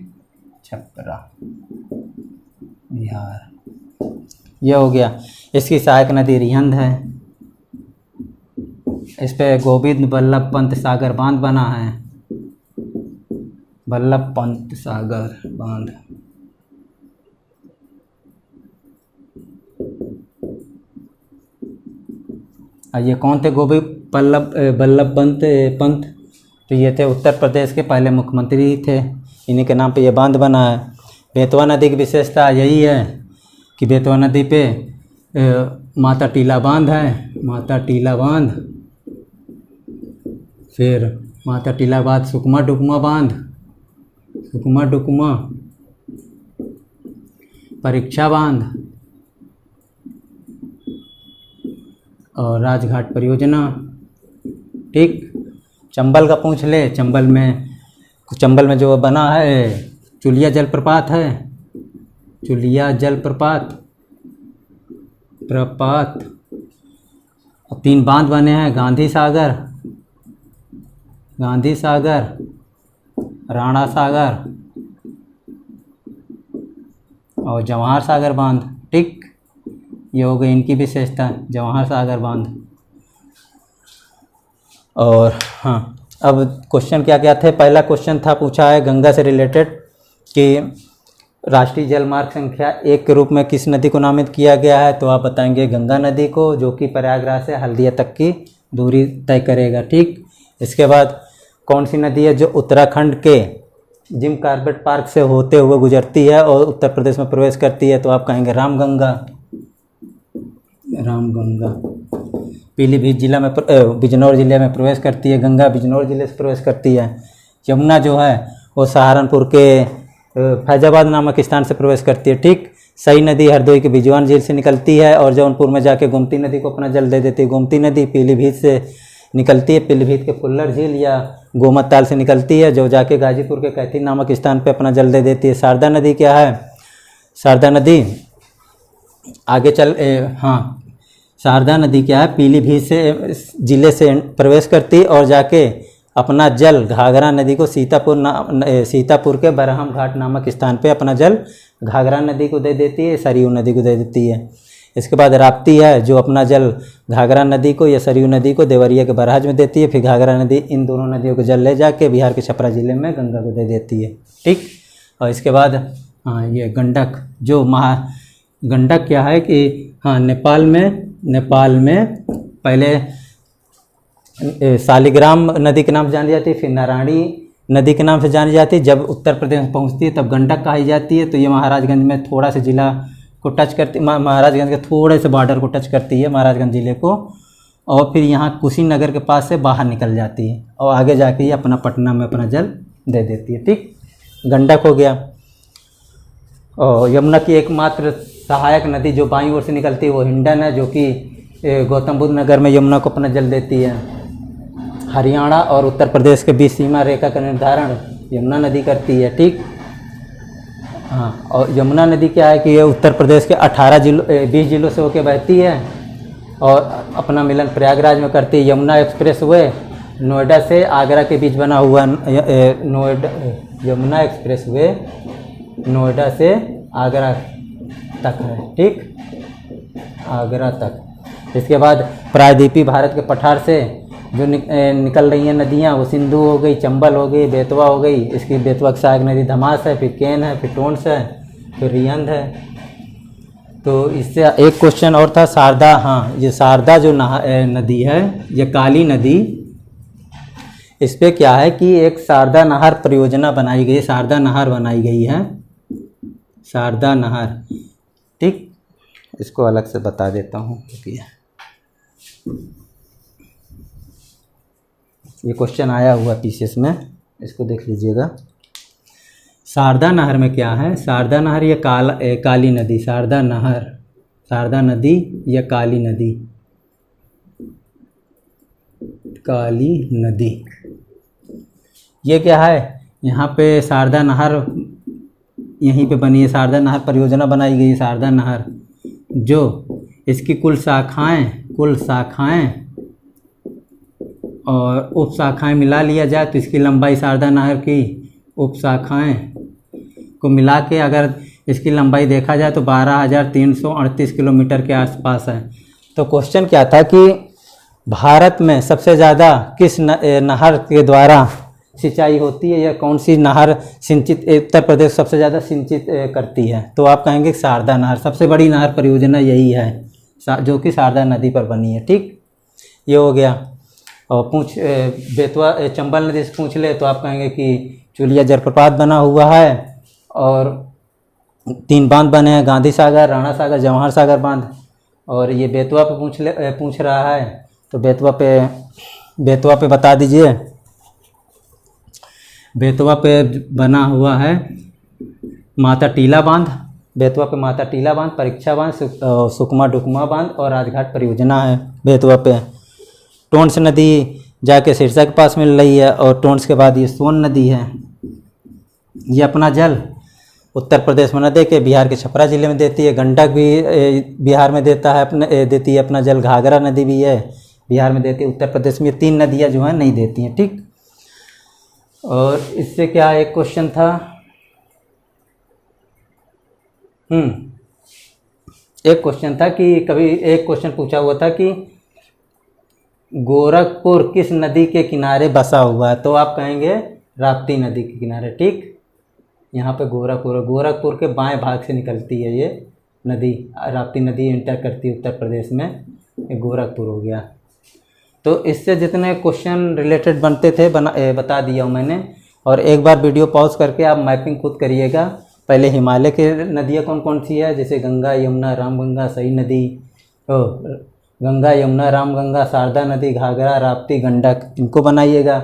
छपरा बिहार, यह हो गया। इसकी सहायक नदी रिहंद है, इस पे गोविंद बल्लभ पंत सागर बांध बना है, बल्लभ पंत सागर बांध। ये कौन थे गोविंद बल्लभ पंत? तो ये थे उत्तर प्रदेश के पहले मुख्यमंत्री थे, इन्हीं के नाम पे ये बांध बना है। बेतवा नदी की विशेषता यही है कि बेतवा नदी पे माता टीला बांध है, माता टीला बांध, फिर माता टीला बांध, सुकमा डुकमा बांध, सुकमा डुकमा, परीक्षा बांध और राजघाट परियोजना। ठीक, चंबल का पूछ ले, चंबल में जो बना है चुलिया जलप्रपात है, चुलिया जलप्रपात और 3 बांध बने हैं, गांधी सागर, राणा सागर और जवाहर सागर बांध। ठीक, ये हो गई इनकी विशेषता, जवाहर सागर बांध। और हाँ, अब क्वेश्चन क्या क्या थे। पहला क्वेश्चन था, पूछा है गंगा से रिलेटेड कि राष्ट्रीय जलमार्ग संख्या 1 के रूप में किस नदी को नामित किया गया है। तो आप बताएंगे गंगा नदी को, जो कि प्रयागराज से हल्दिया तक की दूरी तय करेगा। ठीक, इसके बाद कौन सी नदी है जो उत्तराखंड के जिम कॉर्बेट पार्क से होते हुए गुजरती है और उत्तर प्रदेश में प्रवेश करती है। तो आप कहेंगे रामगंगा। पीलीभीत जिला में बिजनौर जिले में प्रवेश करती है गंगा, बिजनौर जिले से प्रवेश करती है। यमुना जो है वो सहारनपुर के फैजाबाद नामक स्थान से प्रवेश करती है। ठीक, सई नदी हरदोई के बिजवान झील से निकलती है और जौनपुर में जाके गोमती नदी को अपना जल दे देती है। गोमती नदी पीलीभीत से निकलती है, पीलीभीत के फुल्लर झील या गोमत ताल से निकलती है, जो जाके गाजीपुर के कैथी नामक स्थान पे अपना जल दे देती है। शारदा नदी क्या है? शारदा नदी आगे शारदा नदी क्या है? पीलीभीत से जिले से प्रवेश करती और जाके अपना जल घाघरा नदी को सीतापुर के बरहम घाट नामक स्थान पे अपना जल घाघरा नदी को दे देती है, सरयू नदी को दे देती है। इसके बाद राप्ती है, जो अपना जल घाघरा नदी को या सरयू नदी को देवरिया के बरहाज में देती है। फिर घाघरा नदी इन दोनों नदियों को जल ले जाके बिहार के छपरा जिले में गंगा को दे देती है। ठीक। और इसके बाद ये गंडक, जो गंडक क्या है कि नेपाल में पहले शालिग्राम नदी के नाम से जानी जाती है, फिर नारायणी नदी के नाम से जानी जाती है। जब उत्तर प्रदेश में पहुंचती है तब गंडक कही जाती है। तो ये महाराजगंज में थोड़ा सा जिला को टच करती, महाराजगंज के थोड़े से बॉर्डर को टच करती है महाराजगंज जिले को, और फिर यहाँ कुशीनगर के पास से बाहर निकल जाती है और आगे जाके ये अपना पटना में अपना जल दे देती है। ठीक, गंडक हो गया। और यमुना की एकमात्र सहायक नदी जो बाईं ओर से निकलती है वो हिंडन है, जो कि गौतम बुद्ध नगर में यमुना को अपना जल देती है। हरियाणा और उत्तर प्रदेश के बीच सीमा रेखा का निर्धारण यमुना नदी करती है। ठीक। और यमुना नदी क्या है कि ये उत्तर प्रदेश के 20 जिलों से होकर बहती है और अपना मिलन प्रयागराज में करती है। यमुना एक्सप्रेस वे नोएडा से आगरा के बीच बना हुआ यमुना एक्सप्रेस वे नोएडा से आगरा तक है। ठीक, आगरा तक। इसके बाद प्रायद्वीपीय भारत के पठार से जो निकल रही हैं नदियाँ, वो सिंधु हो गई, चंबल हो गई, बेतवा हो गई। इसकी बेतवा की सहायक नदी धमास है, फिर केन है, फिर टोंस है, फिर रियंद है। तो इससे एक क्वेश्चन और था शारदा। ये शारदा जो नदी है, ये काली नदी, इस पर क्या है कि एक शारदा नहर परियोजना बनाई गई, शारदा नहर बनाई गई है, शारदा नहर। ठीक, इसको अलग से बता देता हूँ। ये क्वेश्चन आया हुआ पीसीएस में, इसको देख लीजिएगा। शारदा नहर में क्या है? शारदा नहर या काली नदी, शारदा नदी या काली नदी, काली नदी, ये क्या है? यहाँ पे शारदा नहर यहीं पे बनी है, शारदा नहर परियोजना बनाई गई है। शारदा नहर जो इसकी कुल शाखाएं और उप शाखाएँ मिला लिया जाए तो इसकी लंबाई, शारदा नहर की उप शाखाएँ को मिला के अगर इसकी लंबाई देखा जाए तो 12,338 किलोमीटर के आसपास है। तो क्वेश्चन क्या था कि भारत में सबसे ज़्यादा किस नहर के द्वारा सिंचाई होती है, या कौन सी नहर सिंचित उत्तर प्रदेश सबसे ज़्यादा सिंचित करती है? तो आप कहेंगे शारदा नहर। सबसे बड़ी नहर परियोजना यही है जो कि शारदा नदी पर बनी है। ठीक, ये हो गया। और बेतवा चंबल नदी से पूछ ले तो आप कहेंगे कि चुलिया जलप्रपात बना हुआ है और 3 बांध बने हैं, गांधी सागर, राणा सागर, जवाहर सागर बांध। और ये बेतवा पे पूछ रहा है, तो बेतवा पे बता दीजिए। बेतवा पे बना हुआ है माता टीला बांध, बेतवा पे माता टीला बांध, परीक्षा बांध, सुकमा डुकमा बांध और राजघाट परियोजना है बेतवा पे। टोंस नदी जाके सिरसा के पास मिल रही है और टोंस के बाद ये सोन नदी है। ये अपना जल उत्तर प्रदेश में न दे के बिहार के छपरा जिले में देती है। गंडक भी बिहार में देती है अपना जल। घाघरा नदी भी है बिहार में देती है। उत्तर प्रदेश में 3 नदियाँ जो हैं नहीं देती हैं। ठीक, और इससे क्या एक क्वेश्चन था, एक क्वेश्चन था कि एक क्वेश्चन पूछा हुआ था कि गोरखपुर किस नदी के किनारे बसा हुआ है? तो आप कहेंगे राप्ती नदी के किनारे। ठीक, यहाँ पे गोरखपुर के बाएं भाग से निकलती है ये नदी, राप्ती नदी एंटर करती है उत्तर प्रदेश में, ये गोरखपुर हो गया। तो इससे जितने क्वेश्चन रिलेटेड बनते थे बता दिया हूँ मैंने। और एक बार वीडियो पॉज करके आप मैपिंग खुद करिएगा। पहले हिमालय के नदियाँ कौन कौन सी है, जैसे गंगा, यमुना, रामगंगा, सई नदी, गंगा, यमुना, रामगंगा, शारदा नदी, घाघरा, राप्ती, गंडक, इनको बनाइएगा।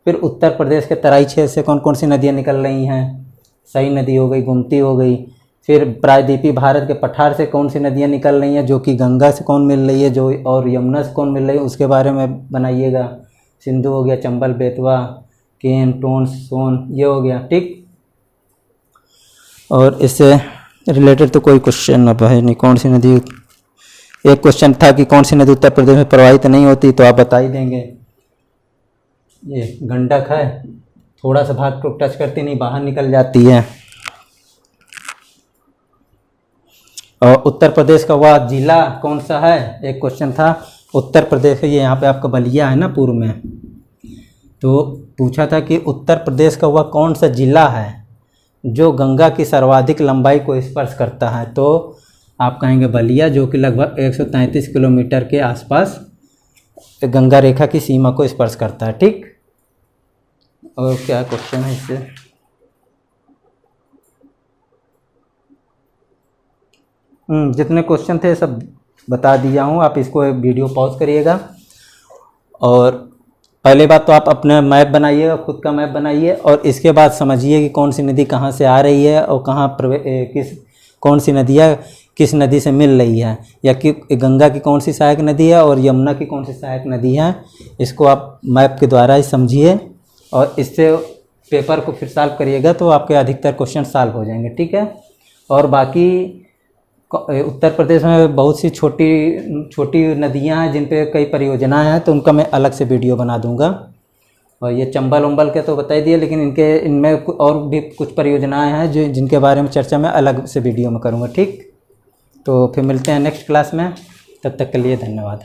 फिर उत्तर प्रदेश के तराई क्षेत्र से कौन कौन सी नदियाँ निकल रही हैं, सई नदी हो गई, गोमती हो गई, फिर प्रायद्वीपीय भारत के पठार से कौन सी नदियाँ निकल रही हैं, जो कि गंगा से कौन मिल रही है, जो और यमुना से कौन मिल रही है, उसके बारे में बनाइएगा। सिंधु हो गया, चंबल, बेतवा, केन, टोंस, सोन, ये हो गया, ठीक। और इससे रिलेटेड तो कोई क्वेश्चन अब है नहीं। कौन सी नदी, एक क्वेश्चन था कि कौन सी नदी उत्तर प्रदेश में प्रवाहित नहीं होती, तो आप बता ही देंगे। ये गंडक है, थोड़ा सा भाग को टच करती नहीं, बाहर निकल जाती है। और उत्तर प्रदेश का वह जिला कौन सा है, एक क्वेश्चन था। उत्तर प्रदेश, ये यहाँ पे आपका बलिया है ना पूर्व में, तो पूछा था कि उत्तर प्रदेश का वह कौन सा जिला है जो गंगा की सर्वाधिक लंबाई को स्पर्श करता है, तो आप कहेंगे बलिया, जो कि लगभग 133 किलोमीटर के आसपास गंगा रेखा की सीमा को स्पर्श करता है, ठीक। और क्या क्वेश्चन है इससे, जितने क्वेश्चन थे सब बता दिया हूँ। आप इसको वीडियो पॉज करिएगा और पहले बात तो आप अपना मैप बनाइएगा, खुद का मैप बनाइए, और इसके बाद समझिए कि कौन सी नदी कहाँ से आ रही है और कहाँ कौन सी नदियाँ किस नदी से मिल रही है, या कि गंगा की कौन सी सहायक नदी है और यमुना की कौन सी सहायक नदी है। इसको आप मैप के द्वारा ही समझिए और इससे पेपर को फिर सॉल्व करिएगा, तो आपके अधिकतर क्वेश्चन सॉल्व हो जाएंगे, ठीक है। और बाकी उत्तर प्रदेश में बहुत सी छोटी छोटी नदियां हैं जिन पे कई परियोजनाएं हैं, तो उनका मैं अलग से वीडियो बना दूंगा। और ये चंबल उम्बल के तो बता ही दिए, लेकिन इनमें और भी कुछ परियोजनाएं हैं जो जिनके बारे में चर्चा मैं अलग से वीडियो में करूंगा, ठीक। तो फिर मिलते हैं नेक्स्ट क्लास में, तब तक के लिए धन्यवाद।